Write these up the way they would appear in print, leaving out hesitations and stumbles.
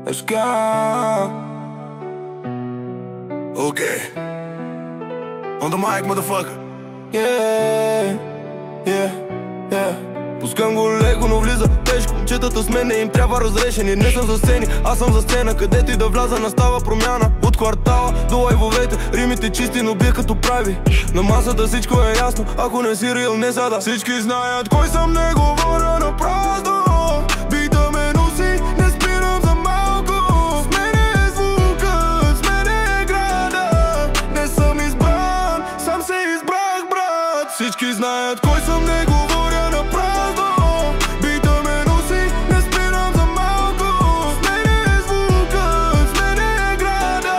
Let's go. Okay. On the mic, motherfucker. Yeah, yeah, yeah. Пускам го леко, но влиза тежко. Момчетата с мене им трябва разрешение. Не съм за сцени, аз съм за сцена. Където и да вляза настава промяна. От квартала до лайвовете, римите чисти, но бия като прави. На масата всичко е ясно, ако не си рил, не зада. Всички знаят кой съм, не говоря на празно. Бита ме носи, не спирам за малко. С мене е звукът, с мене е града. Не съм избран, сам се избрах, брат. Всички знаят кой съм, не говоря на празно. Бита ме носи, не спирам за малко. С мене е звукът, с мене е града.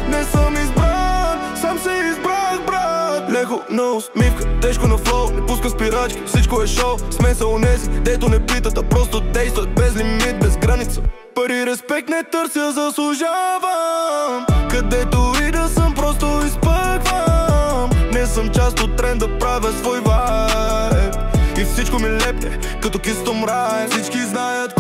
Не съм избран, сам се избрах, брат. Леко на усмивка, тежко на флоу. Не пуска спирачки, всичко е шоу. Сме са онези, дето не питат, а просто действат. Без лимит, без граница. Пари, респект не търся, заслужавам. Където и да съм, просто изпъквам. Не съм част от тренда, правя свой вайб. И всичко ми лепне, като кистом рай. Всички знаят